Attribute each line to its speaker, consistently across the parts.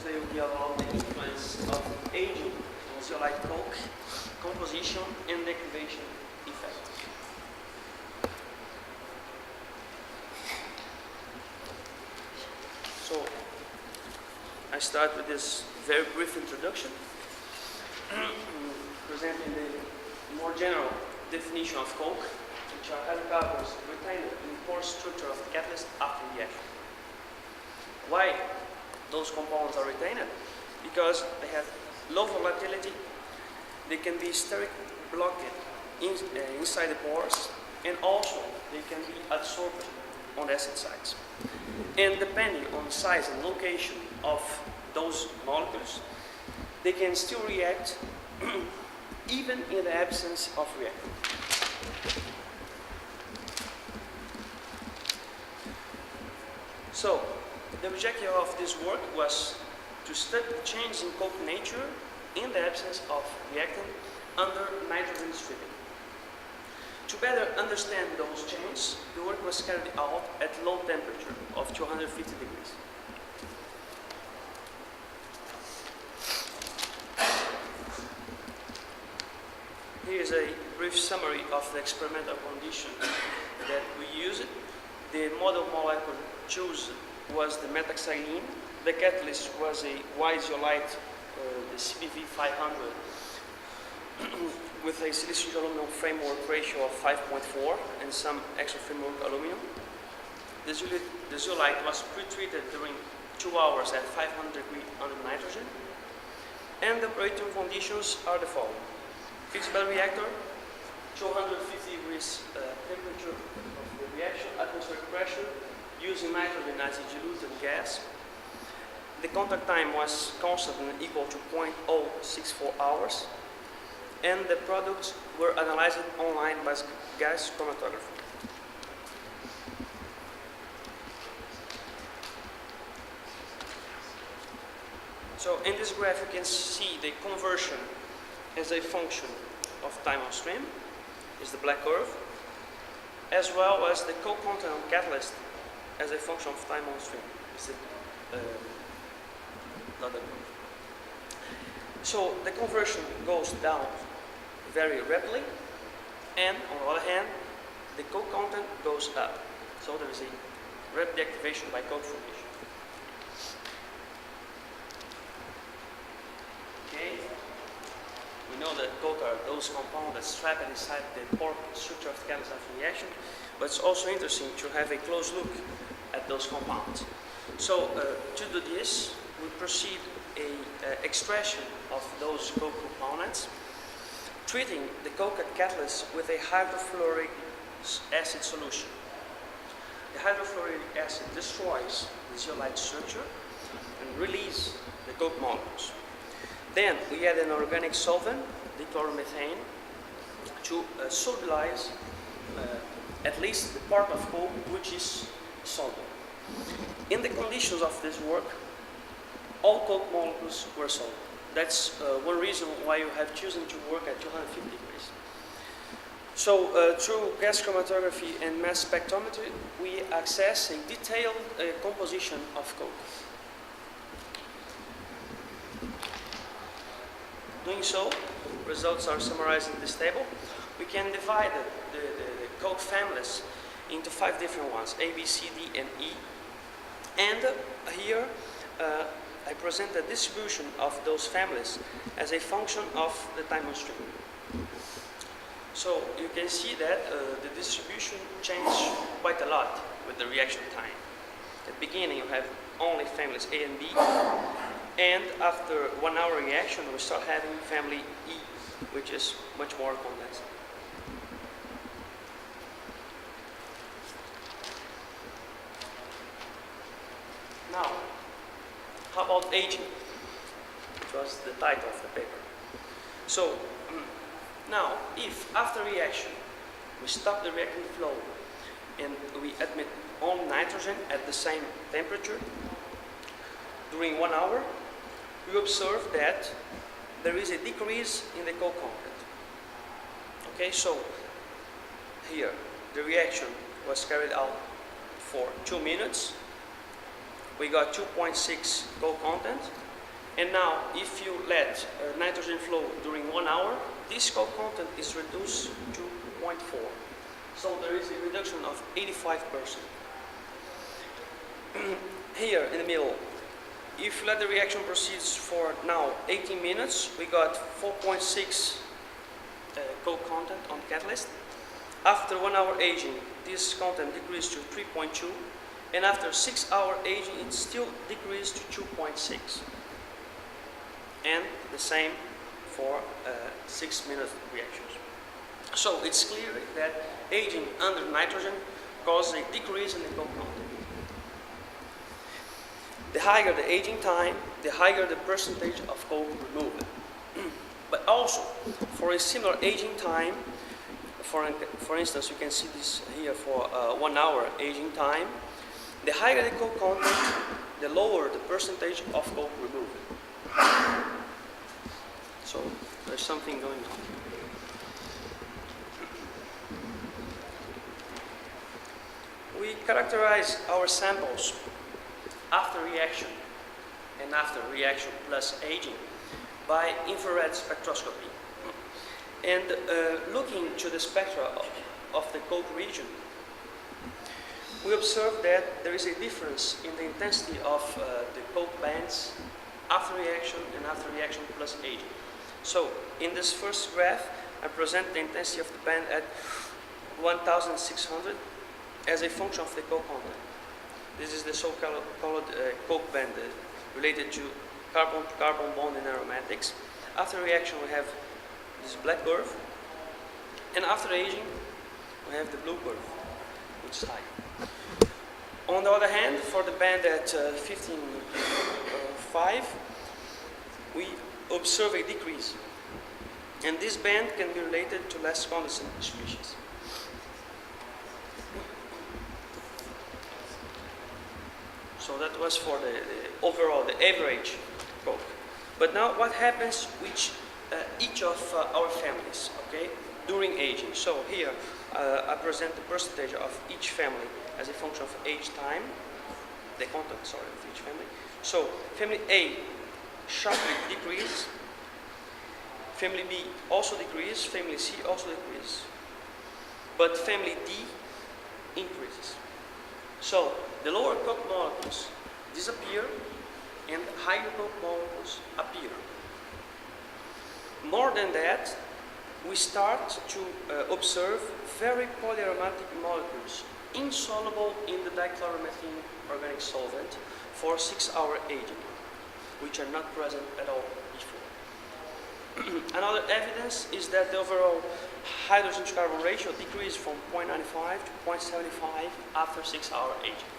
Speaker 1: today will be about the influence of aging on zeolite coke composition and activation effect. So I start with this very brief introduction, presenting the more general definition of coke, which are hydrocarbons retained in the core structure of the catalyst after reaction. Why those compounds are retained? Because they have low volatility, they can be steric blocked inside the pores, and also they can be adsorbed on the acid sites. And depending on the size and location of those molecules, they can still react even in the absence of reactant. So, the objective of this work was to study the change in coke nature in the absence of reactant under nitrogen stripping. To better understand those changes, the work was carried out at low temperature of 250 degrees. Here is a brief summary of the experimental condition that we used. The model molecule chosen was the methoxylene. The catalyst was a white zeolite, the CBV 500, with a silicium to aluminum framework ratio of 5.4 and some extra framework aluminum. The zeolite was pre-treated during 2 hours at 500 degrees under nitrogen. And the operating conditions are the following. Fixed bed reactor, 250 degrees temperature of the reaction, atmospheric pressure, using nitrogen as a diluted gas. The contact time was constant and equal to 0.064 hours. And the products were analyzed online by gas chromatography. So in this graph you can see the conversion as a function of time on stream, is the black curve, as well as the coke content on catalyst as a function of time on stream, is the other curve. So the conversion goes down very rapidly, and on the other hand, the coke content goes up. So there is a rapid deactivation by coke formation. Okay. We know that coke are those compounds that trap inside the pore structure of the catalyst after reaction, but it's also interesting to have a close look at those compounds. So to do this, we proceed a extraction of those coke components, treating the coke catalyst with a hydrofluoric acid solution. The hydrofluoric acid destroys the zeolite structure and releases the coke molecules. Then we add an organic solvent, dichloromethane, to solubilize at least the part of coke which is soluble. In the conditions of this work, all coke molecules were soluble. That's one reason why you have chosen to work at 250 degrees. So through gas chromatography and mass spectrometry, we access a detailed composition of coke. Doing so, results are summarized in this table. We can divide the coke families into 5 different ones, A, B, C, D, and E. And here I present the distribution of those families as a function of the time on stream. So you can see that the distribution changed quite a lot with the reaction time. At the beginning you have only families A and B, and after 1 hour reaction we start having family E, which is much more condensed. Now, how about aging? Which was the title of the paper. So, now, if after reaction we stop the reactant flow and we admit only nitrogen at the same temperature during 1 hour, we observe that there is a decrease in the coke content. Okay, so here the reaction was carried out for 2 minutes. We got 2.6 coke content, And now, if you let nitrogen flow during 1 hour, this coke content is reduced to 0.4. So there is a reduction of 85%. Here in the middle, if you let the reaction proceed for now 18 minutes, we got 4.6 coke content on the catalyst. After 1 hour aging, this content decreased to 3.2, and after 6 hour aging, it still decreased to 2.6. And the same for 6-minute reactions. So it's clear that aging under nitrogen causes a decrease in the coke content. The higher the aging time, the higher the percentage of coke removed. But also, for a similar aging time, for instance, you can see this here for 1 hour aging time, the higher the coke content, the lower the percentage of coke removed. So there's something going on. We characterize our samples after reaction and after reaction plus aging by infrared spectroscopy. And looking to the spectra of the coke region, we observe that there is a difference in the intensity of the coke bands after reaction and after reaction plus aging. So in this first graph, I present the intensity of the band at 1600 as a function of the coke content. This is the so-called coke band related to carbon-to-carbon bond in aromatics. After reaction, we have this black curve, and after aging, we have the blue curve, which is higher. On the other hand, for the band at 15.5, we observe a decrease, and this band can be related to less condensate species. So that was for the overall, the average coke. But now what happens with each of our families, okay, during aging? So here I present the percentage of each family as a function of age time, the content, sorry, of each family. So family A sharply decreases, family B also decreases, family C also decreases, but family D increases. So the lower coke molecules disappear and higher coke molecules appear. More than that, we start to observe very polyaromatic molecules insoluble in the dichloromethane organic solvent for 6-hour aging, which are not present at all before. Another evidence is that the overall hydrogen to carbon ratio decreased from 0.95 to 0.75 after 6-hour aging.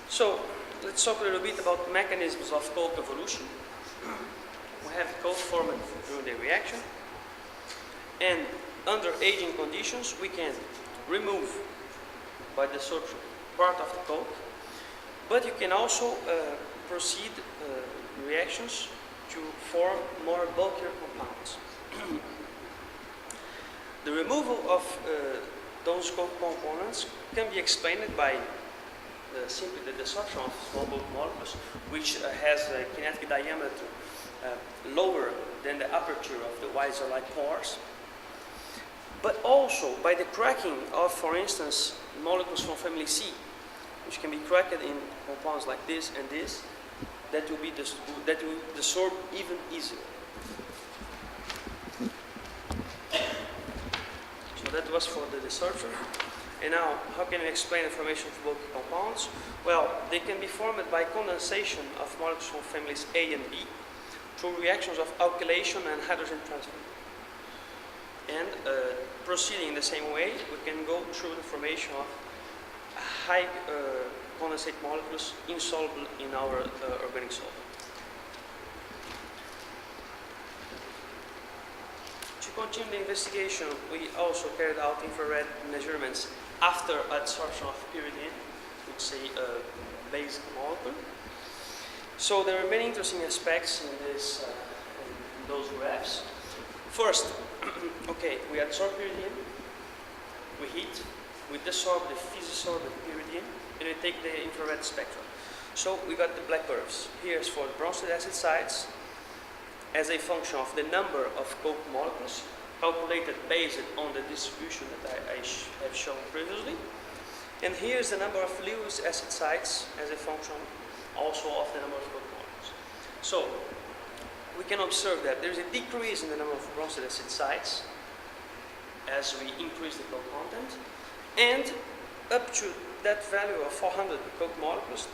Speaker 1: So let's talk a little bit about mechanisms of coke evolution. We have coke formed during the reaction, and under aging conditions we can remove by desorption part of the coke, but you can also proceed reactions to form more bulkier compounds. The removal of those coke components can be explained by simply the desorption of small bulk molecules, which has a kinetic diameter lower than the aperture of the wide zeolite pores, but also by the cracking of, for instance, molecules from family C, which can be cracked in compounds like this and this, that will desorb even easier. So that was for the desorption. And now, how can we explain the formation of bulky compounds? Well, they can be formed by condensation of molecules from families A and B through reactions of alkylation and hydrogen transfer. And proceeding the same way, we can go through the formation of high condensate molecules insoluble in our organic solvent. To continue the investigation, we also carried out infrared measurements after adsorption of pyridine, which is a basic molecule. So there are many interesting aspects in those graphs. First, okay, we adsorb pyridine, we heat, we desorb the physisorbent pyridine, and we take the infrared spectrum. So we got the black curves. Here's for the bronzed acid sites as a function of the number of coke molecules, calculated based on the distribution that I have shown previously. And here's the number of Lewis acid sites as a function also of the number of coke molecules. So we can observe that there's a decrease in the number of bronzed acid sites as we increase the coke content, and up to that value of 400 coke molecules,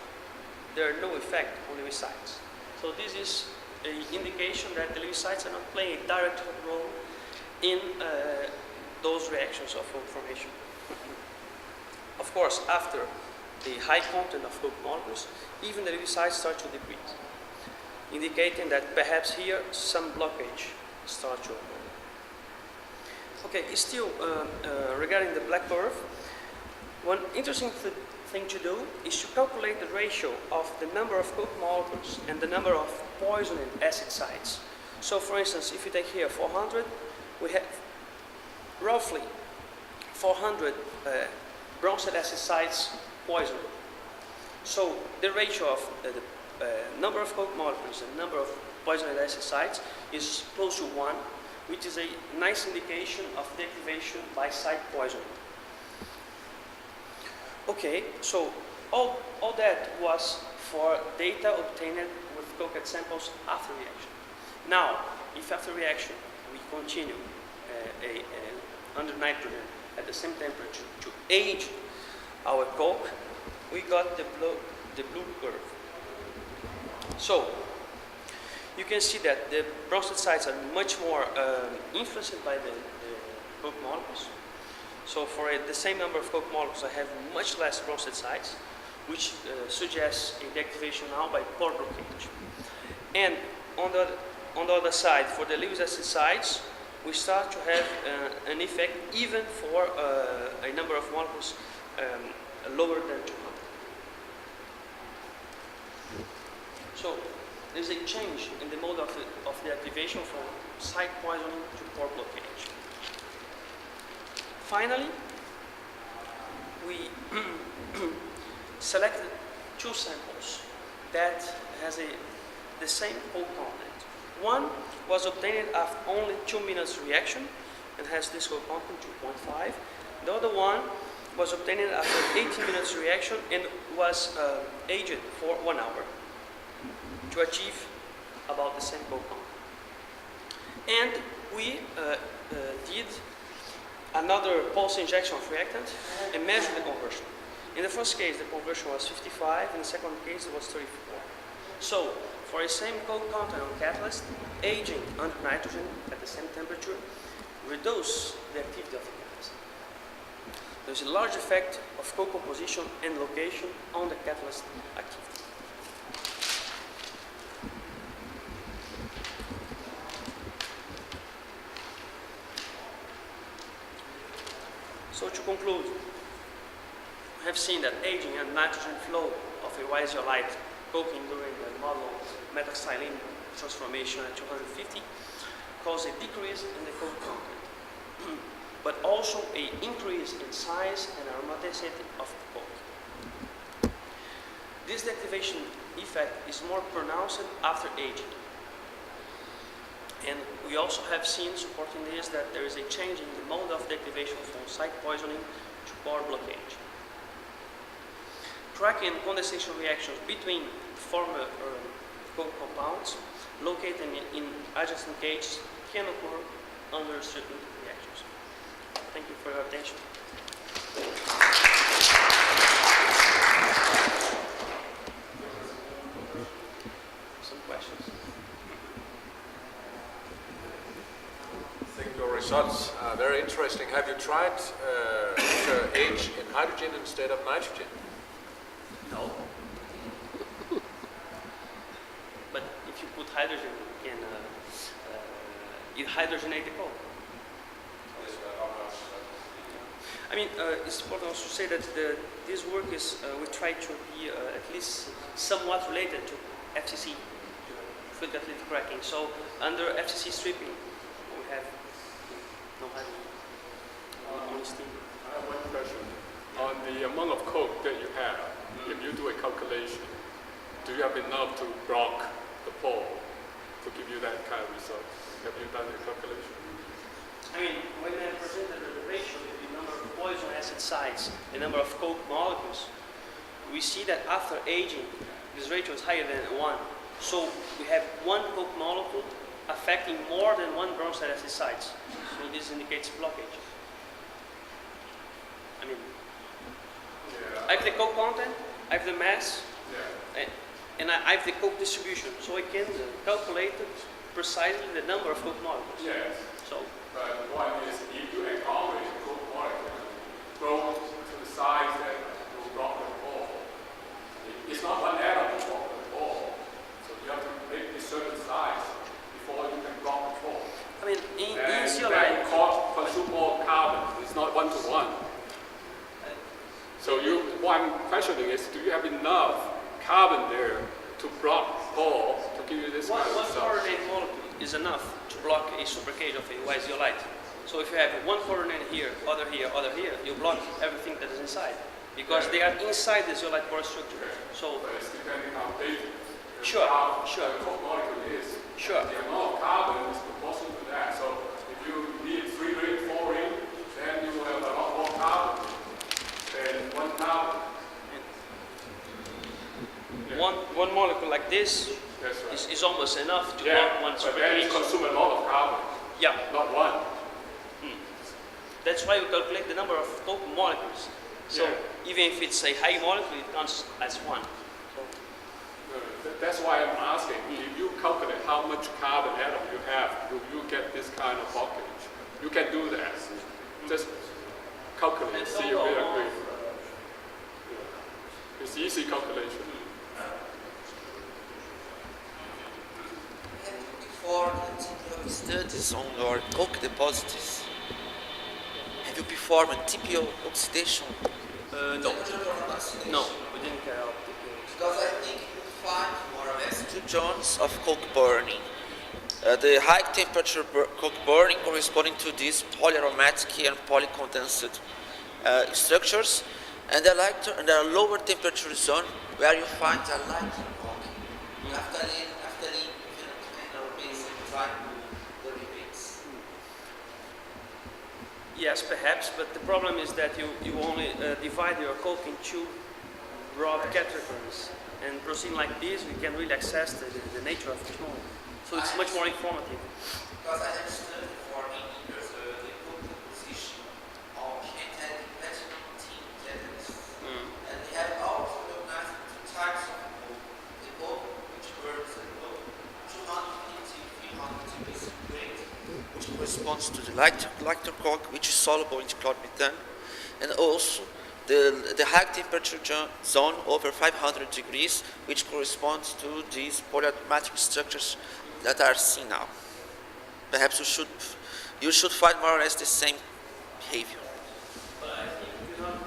Speaker 1: there are no effect on Lewis sites. So this is an indication that the Lewis sites are not playing a direct role in those reactions of coke formation. Of course, after the high content of coke molecules, even the Lewis sites start to decrease, indicating that perhaps here some blockage starts to occur. Okay, still regarding the black curve, one interesting thing to do is to calculate the ratio of the number of coke molecules and the number of poisoning acid sites. So for instance, if you take here 400, we have roughly 400 bronzed acid sites poisoned. So the ratio of the number of coke molecules and number of poisoned acid sites is close to 1, which is a nice indication of deactivation by site poisoning. Okay, so all that was for data obtained with cokehead samples after reaction. Now, if after reaction we continue under nitrogen at the same temperature to age our coke, we got the blue curve. So you can see that the bronzed sites are much more influenced by the coke molecules. So for the same number of coke molecules, I have much less bronzed sites, which suggests a deactivation now by pore blockage. And on the other side, for the Lewis acid sites, we start to have an effect even for a number of molecules lower than 200. So there's a change in the mode of the activation from site poisoning to pore blockage. Finally, we selected 2 samples that has the same coke content. One was obtained after only 2 minutes reaction and has this coke content 2.5. The other one was obtained after 18 minutes reaction and was aged for 1 hour to achieve about the same coke content. And we did another pulse injection of reactant and measured the conversion. In the first case, the conversion was 55. In the second case, it was 34. So, for a same coke content on catalyst, aging under nitrogen at the same temperature reduces the activity of the catalyst. There's a large effect of coke composition and location on the catalyst activity. So to conclude, we have seen that aging and nitrogen flow of a Y zeolite coking during the model methoxylene transformation at 250 cause a decrease in the coke content, but also an increase in size and aromaticity of the coke. This deactivation effect is more pronounced after aging. And we also have seen, supporting this, that there is a change in the mode of deactivation from site poisoning to pore blockage. Cracking and condensation reactions between former coke compounds located in adjacent cages can occur under certain reactions. Thank you for your attention. Some questions?
Speaker 2: I think your results are very interesting. Have you tried to age in hydrogen instead of nitrogen?
Speaker 1: No. But if you put hydrogen, you can you hydrogenate the coke. I mean, it's important also to say that this work is, we try to be at least somewhat related to FCC, fluid catalytic cracking. So under FCC stripping, we have no hydrogen, only steam.
Speaker 2: I have one question. on the amount of coke that you have, if you do a calculation, do you have enough to block the pore to give you that kind of result? Have you done the calculation?
Speaker 1: I mean, when I presented the ratio, the number of poison acid sites, the number of coke molecules, we see that after aging, this ratio is higher than 1. So we have one coke molecule affecting more than one bromoacid acid sites. So this indicates blockage. I mean, I have the coke content, I have the mass, and I have the coke distribution. So I can calculate precisely the number of coke molecules.
Speaker 2: Yes.
Speaker 1: So,
Speaker 2: but the point is, if you acknowledge the coke molecule grow to the size that will block the pore, it's not one atom will block the pore. So you have to make a certain size before you can block the pore.
Speaker 1: I mean, in
Speaker 2: that
Speaker 1: zeolite,
Speaker 2: will consume more carbon. It's not one-to-one. So what I'm questioning is, do you have enough carbon there to block pore to give you this
Speaker 1: one
Speaker 2: kind of result?
Speaker 1: coordinate molecule is enough to block a supercage of a white zeolite. So if you have one coordinate here, other here, you block everything that is inside. Because they are inside the zeolite pore structure. So,
Speaker 2: But it's depending how big
Speaker 1: Sure,
Speaker 2: the coke molecule is.
Speaker 1: Sure.
Speaker 2: The amount of carbon is proportional to that. So if you need 3 ring, 4 ring, then you will have a lot more carbon than 1 carbon.
Speaker 1: one molecule like this
Speaker 2: That's right.
Speaker 1: is almost enough to
Speaker 2: Yeah,
Speaker 1: block one
Speaker 2: but then
Speaker 1: supercage.
Speaker 2: you consume a lot of carbon,
Speaker 1: Yeah,
Speaker 2: not one.
Speaker 1: that's why we calculate the number of coke molecules. So
Speaker 2: Yeah.
Speaker 1: even if it's a high molecule, it counts as one. So,
Speaker 2: That's why I'm asking, if you calculate how much carbon atom you have, do you get this kind of blockage? You can do that. Just calculate, see if we agree. It's easy calculation.
Speaker 3: Before your studies on your coke deposits, have you performed TPO oxidation?
Speaker 1: no, we didn't carry out the
Speaker 3: Because I think you would find more or less 2 joules of coke burning. The high temperature coke burning corresponding to these polyaromatic and polycondensed structures, and there are lower temperature zone where you find a lighter coke. Naphthalene,
Speaker 1: Yes, perhaps, but the problem is that you only divide your coke into broad categories. And proceeding like this, we can really access the nature of each molecule. So it's much more informative.
Speaker 3: Because I have studied for many years the coke composition of synthetic platinum tin catalysts. And we have also recognized 2 types of coke. The coke which burns at 250, 300 degrees centigrade, which corresponds to the lighter coke, which is soluble in chloromethane, and also the high temperature zone over 500 degrees, which corresponds to these polyaromatic structures that are seen now. Perhaps you should find more or less the same behavior.
Speaker 1: But I think you do not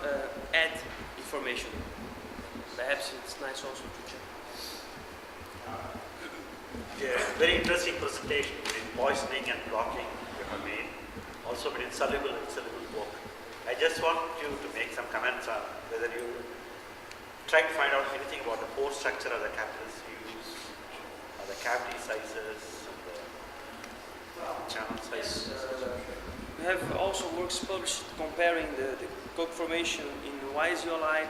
Speaker 1: add information. Perhaps it's nice also to check.
Speaker 4: Yeah, very interesting presentation between poisoning and blocking you have made. Also between soluble and insoluble coke. I just want you to make some comments on whether you try to find out anything about the pore structure of the capillars you use, or the cavity sizes, and the channel sizes.
Speaker 1: We have also works published comparing the coke formation in Y zeolite,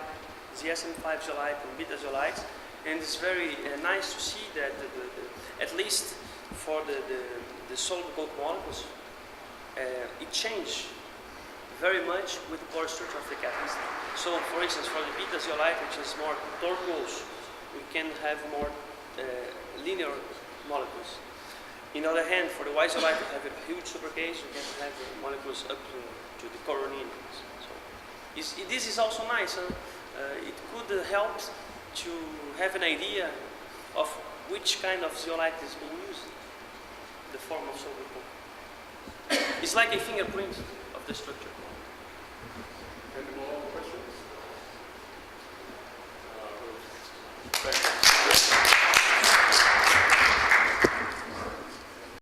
Speaker 1: ZSM5 zeolite, and beta zeolite, and it's very nice to see that at least for the soluble coke molecules, it changed very much with the pore structure of the catalyst. So, for instance, for the beta zeolite, which is more tortuous, we can have more linear molecules. On the other hand, for the Y zeolite, we have a huge supercase, we can have molecules up to the coronine. So, this is also nice. It could help to have an idea of which kind of zeolite is being used, the form of soluble coke. It's like a fingerprint of the structure.